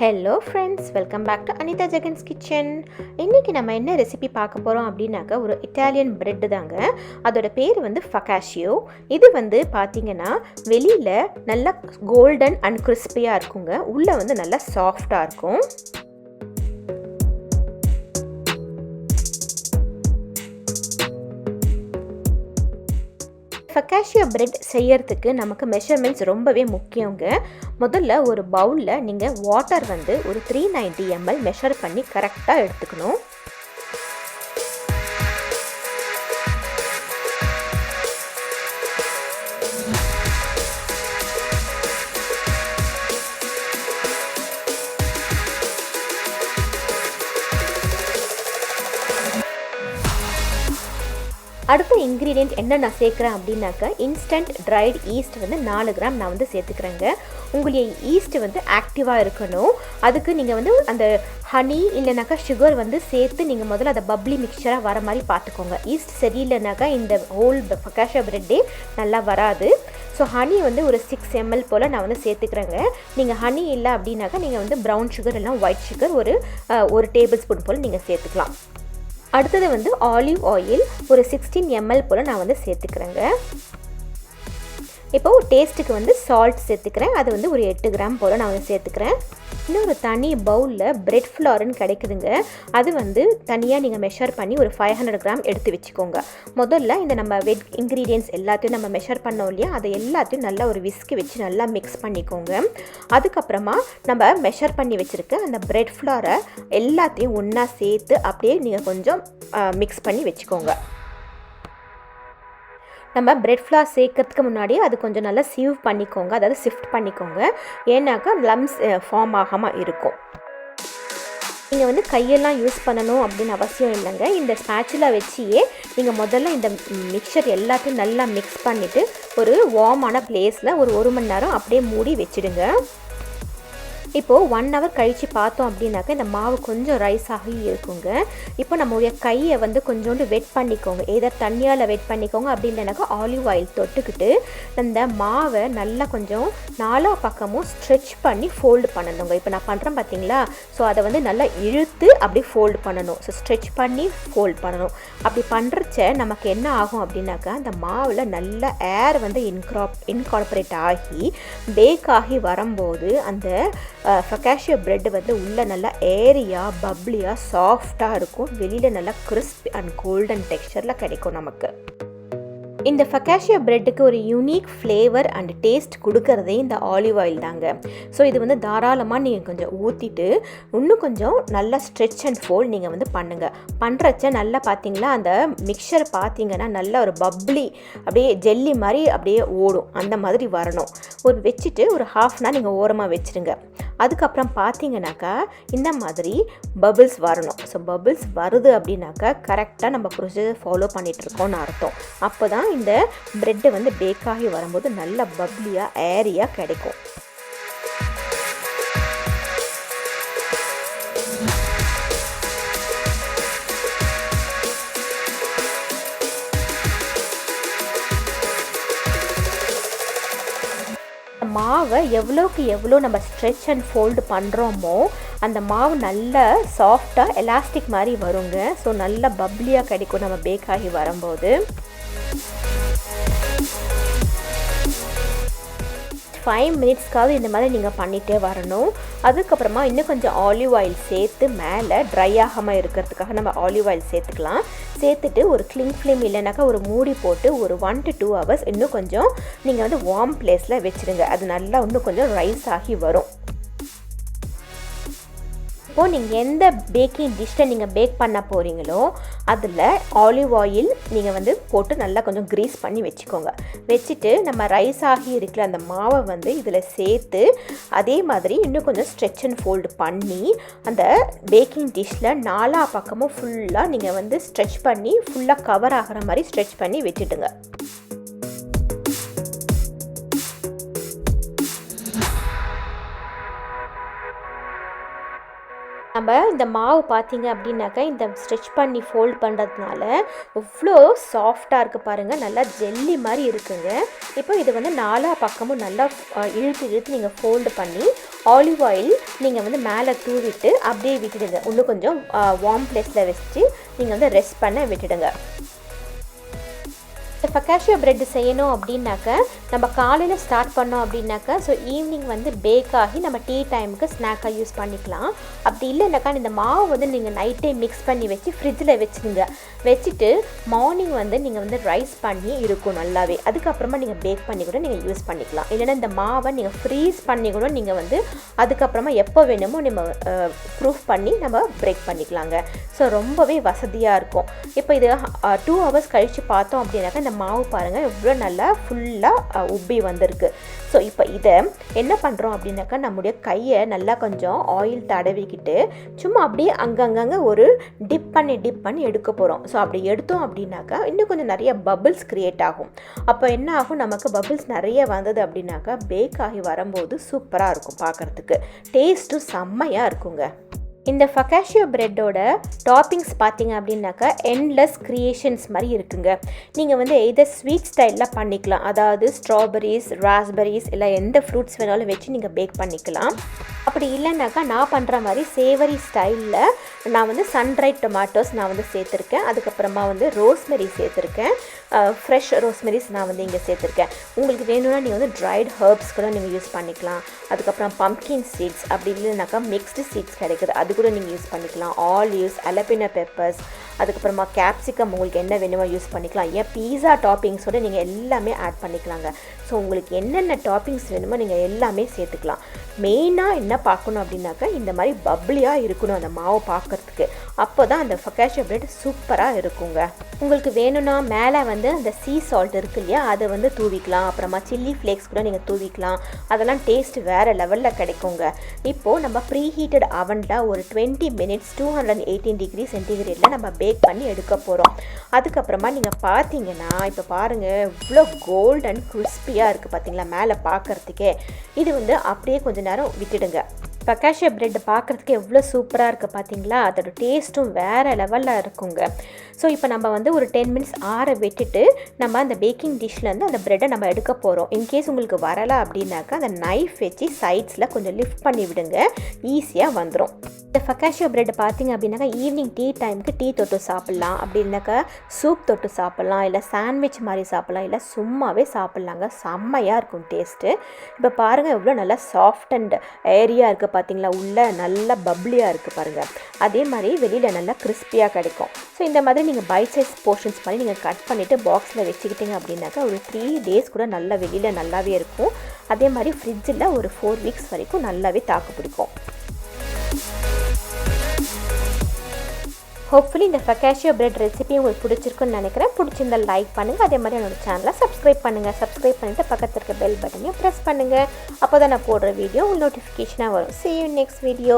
Hello friends, welcome back to Anitha Jagan's kitchen. இன்றைக்கி நம்ம என்ன ரெசிபி பார்க்க போகிறோம் அப்படின்னாக்கா ஒரு இட்டாலியன் பிரெட் தாங்க. அதோட பேர் வந்து ஃபொகாஷியோ. இது வந்து பார்த்திங்கன்னா வெளியில் நல்லா கோல்டன் அண்ட் கிறிஸ்பியாக இருக்குங்க, உள்ளே வந்து நல்லா சாஃப்டாக இருக்கும். ஃபொகாஷியோ பிரெட் செய்யறதுக்கு நமக்கு மெஷர்மெண்ட்ஸ் ரொம்பவே முக்கியங்க. முதல்ல ஒரு பவுலில் நீங்கள் வாட்டர் வந்து ஒரு 390 ml மெஷர் பண்ணி கரெக்டாக எடுத்துக்கணும். அடுத்த இன்க்ரீடியன்ட் என்ன நான் சேர்க்குறேன் அப்படின்னாக்கா இன்ஸ்டன்ட் ட்ரைட் ஈஸ்ட் வந்து 4 கிராம் நான் வந்து சேர்த்துக்கிறேங்க. உங்களுடைய ஈஸ்ட் வந்து ஆக்டிவாக இருக்கணும். அதுக்கு நீங்கள் வந்து அந்த ஹனி இல்லைனாக்கா சுகர் வந்து சேர்த்து நீங்கள் முதல்ல அதை பப்ளி மிக்சராக வர மாதிரி பார்த்துக்கோங்க. ஈஸ்ட் சரியில்லைனாக்கா இந்த ஹோல் ஃபொகாஷியோ பிரெட்டே நல்லா வராது. ஸோ ஹனி வந்து ஒரு 6 ml போல் நான் வந்து சேர்த்துக்கிறேங்க. நீங்கள் ஹனி இல்லை அப்படின்னாக்கா நீங்கள் வந்து ப்ரௌன் சுகர் இல்லைனா ஒயிட் சுகர் ஒரு டேபிள் ஸ்பூன் போல் நீங்கள் சேர்த்துக்கலாம். அடுத்தது வந்து ஆலிவ் ஆயில் ஒரு 16 ml போல் நான் வந்து சேர்த்துக்கிறேங்க. இப்போது டேஸ்ட்டுக்கு வந்து சால்ட் சேர்த்துக்கிறேன். அது வந்து ஒரு 8 கிராம் போல் நான் வந்து சேர்த்துக்கிறேன். இன்னொரு தனி பவுலில் பிரெட் ஃப்ளார்னு கிடைக்குதுங்க. அது வந்து தனியாக நீங்கள் மெஷர் பண்ணி ஒரு 500 கிராம் எடுத்து வச்சுக்கோங்க. முதல்ல இந்த நம்ம வெட் இன்க்ரீடியன்ட்ஸ் எல்லாத்தையும் நம்ம மெஷர் பண்ணோம் இல்லையா, அதை எல்லாத்தையும் நல்லா ஒரு விஸ்கு வச்சு நல்லா மிக்ஸ் பண்ணிக்கோங்க. அதுக்கப்புறமா நம்ம மெஷர் பண்ணி வச்சுருக்க அந்த பிரெட் ஃப்ளாரை எல்லாத்தையும் ஒன்றா சேர்த்து அப்படியே நீங்கள் கொஞ்சம் மிக்ஸ் பண்ணி வச்சுக்கோங்க. நம்ம பிரெட் ஃப்ளார் சேர்க்கறதுக்கு முன்னாடி அது கொஞ்சம் நல்லா சீவ் பண்ணிக்கோங்க, அதாவது சிஃப்ட் பண்ணிக்கோங்க. ஏன்னாக்கா லம்ஸ் ஃபார்ம் ஆகாமல் இருக்கும். நீங்கள் வந்து கையெல்லாம் யூஸ் பண்ணணும் அப்படின்னு அவசியம் இல்லைங்க. இந்த ஸ்பேச்சுலா வச்சியே நீங்கள் முதல்ல இந்த மிக்சர் எல்லாத்தையும் நல்லா மிக்ஸ் பண்ணிவிட்டு ஒரு வார்மான பிளேஸில் ஒரு 1 மணி நேரம் அப்படியே மூடி வச்சுடுங்க. இப்போது 1 hour கழித்து பார்த்தோம் அப்படின்னாக்கா இந்த மாவு கொஞ்சம் ரைஸ் ஆகி இருக்குங்க. இப்போ நம்மளுடைய கையை வந்து கொஞ்சோண்டு வெட் பண்ணிக்கோங்க. ஏதோ தண்ணியால் வெட் பண்ணிக்கோங்க, அப்படி இல்லைனாக்கா ஆலிவ் ஆயில் தொட்டுக்கிட்டு அந்த மாவை நல்லா கொஞ்சம் 4 பக்கமும் ஸ்ட்ரெச் பண்ணி ஃபோல்டு பண்ணணுங்க. இப்போ நான் பண்ணுறேன் பார்த்தீங்களா, ஸோ அதை வந்து நல்லா இழுத்து அப்படி ஃபோல்டு பண்ணணும். ஸோ ஸ்ட்ரெச் பண்ணி ஃபோல்டு பண்ணணும். அப்படி பண்ணுறச்ச நமக்கு என்ன ஆகும் அப்படின்னாக்கா அந்த மாவில் நல்ல ஏர் வந்து இன்கார்பரேட் ஆகி பேக் ஆகி வரும்போது அந்த ஃபொகாஷியோ பிரெட் வந்து உள்ளே நல்லா ஏரியாக பப்ளியாக சாஃப்டாக இருக்கும். வெளியில் நல்லா கிறிஸ்பி அண்ட் கோல்டன் டெக்ஸ்சரில் கிடைக்கும் நமக்கு. இந்த ஃபொகாஷியோ பிரெட்டுக்கு ஒரு யூனிக் ஃப்ளேவர் அண்ட் டேஸ்ட் கொடுக்கறதே இந்த ஆலிவ் ஆயில் தாங்க. ஸோ இது வந்து தாராளமாக நீங்கள் கொஞ்சம் ஊற்றிட்டு இன்னும் கொஞ்சம் நல்லா ஸ்ட்ரெச் அண்ட் ஃபோல்ட் நீங்கள் வந்து பண்ணுங்கள். பண்ணுறச்ச நல்லா பார்த்தீங்களா அந்த மிக்சர் பார்த்தீங்கன்னா நல்லா ஒரு பப்ளி அப்படியே ஜெல்லி மாதிரி அப்படியே ஓடும், அந்த மாதிரி வரணும். வச்சுட்டு ஒரு 1/2 hour நீங்கள் ஓரமாக வச்சுருங்க. அதுக்கப்புறம் பார்த்தீங்கன்னாக்கா இந்த மாதிரி பபிள்ஸ் வரணும். ஸோ பபிள்ஸ் வருது அப்படின்னாக்கா கரெக்டாக நம்ம ப்ரொசீஜர் ஃபாலோ பண்ணிகிட்ருக்கோன்னு அர்த்தம். அப்போ தான் இந்த பிரெட்டு வந்து பேக்காகி வரும்போது நல்ல பப்ளியாக ஏரியாக கிடைக்கும். மாவை எவ்வளோக்கு எவ்வளோ நம்ம ஸ்ட்ரெச் அண்ட் ஃபோல்டு பண்ணுறோமோ அந்த மாவு நல்லா சாஃப்டாக எலாஸ்டிக் மாதிரி வருங்க. ஸோ நல்லா பப்ளியாக கிடைக்கும் நம்ம பேக் ஆகி வரும்போது. 5 minutesக்காவது இந்த மாதிரி நீங்கள் பண்ணிகிட்டே வரணும். அதுக்கப்புறமா இன்னும் கொஞ்சம் ஆலிவ் ஆயில் சேர்த்து மேலே ட்ரை ஆகாமல் இருக்கிறதுக்காக நம்ம ஆலிவ் ஆயில் சேர்த்துக்கலாம். சேர்த்துட்டு ஒரு கிளிங் ஃப்ளேம் இல்லைனாக்கா ஒரு மூடி போட்டு ஒரு 1 to 2 hours இன்னும் கொஞ்சம் நீங்கள் வந்து வார்ம் பிளேஸில் வச்சுடுங்க. அது நல்லா இன்னும் கொஞ்சம் ரைஸ் ஆகி வரும். இப்போது நீங்கள் எந்த பேக்கிங் டிஷ்ஷை நீங்கள் பேக் பண்ண போகிறீங்களோ அதில் ஆலிவ் ஆயில் நீங்கள் வந்து போட்டு நல்லா கொஞ்சம் க்ரீஸ் பண்ணி வச்சுக்கோங்க. வச்சுட்டு நம்ம ரைஸ் ஆகி இருக்கிற அந்த மாவை வந்து இதில் சேர்த்து அதே மாதிரி இன்னும் கொஞ்சம் ஸ்ட்ரெச் அண்ட் ஃபோல்டு பண்ணி அந்த பேக்கிங் டிஷ்ஷில் 4 பக்கமும் ஃபுல்லாக நீங்கள் வந்து ஸ்ட்ரெச் பண்ணி ஃபுல்லாக கவர் ஆகிற மாதிரி ஸ்ட்ரெச் பண்ணி வச்சுடுங்க. நம்ம இந்த மாவு பார்த்தீங்க அப்படின்னாக்கா இந்த ஸ்ட்ரெச் பண்ணி ஃபோல்ட் பண்ணுறதுனால இவ்வளோ சாஃப்டாக இருக்குது பாருங்கள், நல்லா ஜெல்லி மாதிரி இருக்குங்க. இப்போ இது வந்து நாலா பக்கமும் நல்லா இழுத்து நீங்கள் ஃபோல்டு பண்ணி ஆலிவ் ஆயில் நீங்கள் வந்து மேலே தூவிட்டு அப்படியே விட்டுடுங்க. இன்னும் கொஞ்சம் வார்ம் பிளேஸில் வச்சு நீங்கள் வந்து ரெஸ்ட் பண்ண விட்டுடுங்க. இந்த ஃபொகாஷியா பிரெட் செய்யணும் அப்படின்னாக்க நம்ம காலையில் ஸ்டார்ட் பண்ணோம் அப்படின்னாக்கா ஸோ ஈவினிங் வந்து பேக் ஆகி நம்ம டீ டைமுக்கு ஸ்நாக்காக யூஸ் பண்ணிக்கலாம். அப்படி இல்லைனாக்கா இந்த மாவு வந்து நீங்கள் நைட்டே மிக்ஸ் பண்ணி வச்சு ஃப்ரிட்ஜில் வச்சுருங்க. வச்சுட்டு மார்னிங் வந்து நீங்கள் வந்து ரைஸ் பண்ணி இருக்கும் நல்லாவே. அதுக்கப்புறமா நீங்கள் பேக் பண்ணி கூட நீங்கள் யூஸ் பண்ணிக்கலாம். இல்லைன்னா இந்த மாவை நீங்கள் ஃப்ரீஸ் பண்ணி கூட நீங்கள் வந்து அதுக்கப்புறமா எப்போ வேணுமோ நம்ம ப்ரூஃப் பண்ணி நம்ம பிரேக் பண்ணிக்கலாங்க. ஸோ ரொம்பவே வசதியாக இருக்கும். இப்போ இது 2 hours கழித்து பார்த்தோம் அப்படின்னாக்கா இந்த மாவு பாருங்கள் எவ்வளோ நல்லா ஃபுல்லாக உப்பி வந்திருக்கு. ஸோ இப்போ இதை என்ன பண்ணுறோம் அப்படின்னாக்கா நம்முடைய கையை நல்லா கொஞ்சம் ஆயில் தடவிக்கிட்டு சும்மா அப்படியே அங்கங்கே ஒரு டிப் பண்ணி எடுக்க போகிறோம். ஸோ அப்படி எடுத்தோம் அப்படின்னாக்கா இன்னும் கொஞ்சம் நிறைய பபிள்ஸ் க்ரியேட் ஆகும். அப்போ என்ன ஆகும், நமக்கு பபிள்ஸ் நிறைய வந்தது அப்படின்னாக்கா பேக் ஆகி வரும்போது சூப்பராக இருக்கும், பார்க்குறதுக்கு டேஸ்ட்டும் செம்மையாக இருக்குங்க. இந்த ஃபொகாஷியா பிரெட்டோட டாப்பிங்ஸ் பார்த்தீங்க அப்படின்னாக்கா எண்ட்லெஸ் க்ரியேஷன்ஸ் மாதிரி இருக்குங்க. நீங்கள் வந்து எதர் ஸ்வீட் ஸ்டைலில் பண்ணிக்கலாம். அதாவது ஸ்ட்ராபெரிஸ், ராஸ்பெரிஸ் இல்லை எந்த ஃப்ரூட்ஸ் வேணாலும் வச்சு நீங்கள் பேக் பண்ணிக்கலாம். அப்படி இல்லைனாக்கா நான் பண்ணுற மாதிரி சேவரி ஸ்டைலில் நான் வந்து சன்ரைட் டொமேட்டோஸ் நான் வந்து சேர்த்துருக்கேன். அதுக்கப்புறமா வந்து ரோஸ்மெரி சேர்த்துருக்கேன். ஃப்ரெஷ் ரோஸ்மெரிஸ் நான் வந்து இங்கே சேர்த்துருக்கேன். உங்களுக்கு வேணும்னா நீங்கள் வந்து ட்ரைட் ஹர்ப்ஸ் கூட நீங்கள் யூஸ் பண்ணிக்கலாம். அதுக்கப்புறம் பம்ப்கின் சீட்ஸ், அப்படி இல்லைனாக்கா மிக்ஸ்டு சீட்ஸ் கிடைக்குது, அது கூட நீங்கள் யூஸ் பண்ணிக்கலாம். ஆலிவ்ஸ், அலபினோ பெப்பர்ஸ், அதுக்கப்புறமா கேப்சிகம் உங்களுக்கு என்ன வேணுமோ யூஸ் பண்ணிக்கலாம். ஏன் பீஸா டாப்பிங்ஸோடு நீங்கள் எல்லாமே ஆட் பண்ணிக்கலாங்க. ஸோ உங்களுக்கு என்னென்ன டாப்பிங்ஸ் வேணுமோ நீங்கள் எல்லாமே சேர்த்துக்கலாம். மெயினாக என்ன பார்க்கணும் அப்படின்னாக்கா இந்த மாதிரி பப்ளியாக இருக்கணும் அந்த மாவு பார்க்குறதுக்கு. அப்போ தான் அந்த ஃபொகாஷியா பிரெட் சூப்பராக இருக்குங்க. உங்களுக்கு வேணும்னா மேலே வந்து அந்த சீ சால்ட் இருக்குது இல்லையா, அதை வந்து தூவிக்கலாம். அப்புறமா சில்லி ஃப்ளேக்ஸ் கூட நீங்கள் தூவிக்கலாம். அதெல்லாம் டேஸ்ட் வேறு லெவலில் கிடைக்குங்க. இப்போது நம்ம ப்ரீ ஹீட்டட் அவனில் ஒரு 20 minutes 218 degree சென்டிகிரேடில் நம்ம பேக் பண்ணி எடுக்க போகிறோம். அதுக்கப்புறமா நீங்கள் பார்த்தீங்கன்னா இப்போ பாருங்கள் இவ்வளோ கோல்ட் அண்ட் கிறிஸ்பியாக இருக்குது பார்த்தீங்களா மேலே பார்க்குறதுக்கே. இது வந்து அப்படியே கொஞ்சம் நேரம் விட்டுடுங்க. ஃபொகாஷியா பிரெட் பார்க்குறதுக்கு எவ்வளோ சூப்பராக இருக்குது பார்த்தீங்களா, அதோட டேஸ்ட்டும் வேறு லெவலில் இருக்குங்க. ஸோ இப்போ நம்ம வந்து ஒரு 10 minutes ஆற விட்டுட்டு நம்ம அந்த பேக்கிங் டிஷ்லேருந்து அந்த ப்ரெட்டை நம்ம எடுக்க போகிறோம். இன்கேஸ் உங்களுக்கு வரலை அப்படின்னாக்கா அந்த நைஃப் வச்சு சைட்ஸில் கொஞ்சம் லிஃப்ட் பண்ணி விடுங்க, ஈஸியாக வந்துடும். இந்த ஃபொகாஷியா பிரெட் பார்த்தீங்க அப்படின்னாக்கா ஈவினிங் டீ டைமுக்கு டீ தொட்டு சாப்பிட்லாம். அப்படி இல்லைனாக்கா சூப் தொட்டு சாப்பிட்லாம், இல்லை சாண்ட்விச் மாதிரி சாப்பிட்லாம், இல்லை சும்மாவே சாப்பிட்லாங்க. செம்மையாக இருக்கும் டேஸ்ட்டு. இப்போ பாருங்கள் எவ்வளோ நல்லா சாஃப்ட் அண்ட் ஏரியாக இருக்குது பார்த்தீங்களா, உள்ளே நல்லா பப்ளியாக இருக்குது பாருங்கள். அதே மாதிரி வெளியில் நல்லா கிறிஸ்பியாக கிடைக்கும். ஸோ இந்த மாதிரி நீங்கள் பைட் சைஸ் போர்ஷன்ஸ் பண்ணி நீங்கள் கட் பண்ணிவிட்டு பாக்ஸில் வச்சுக்கிட்டிங்க அப்படின்னாக்கா ஒரு 3 days கூட நல்லா வெளியில் நல்லாவே இருக்கும். அதே மாதிரி ஃப்ரிட்ஜில் ஒரு 4 weeks வரைக்கும் நல்லாவே தாக்கு பிடிக்கும். ஹோப்ஃபுல்லி இந்த ஃபொகாஷியா பிரெட் ரெசிபி உங்களுக்கு பிடிச்சிருக்குன்னு நினைக்கிறேன். பிடிச்சிருந்தால் லைக் பண்ணுங்கள். அதே மாதிரி என்னோடய சேனலை சப்ஸ்கிரைப் பண்ணுங்கள். சப்ஸ்கிரைப் பண்ணிவிட்டு பக்கத்தில் இருக்க பெல் பட்டனையும் ப்ரெஸ் பண்ணுங்கள். அப்போ தான் நான் போடுற வீடியோ உங்களுக்கு நோட்டிஃபிகேஷனாக வரும். See you next video.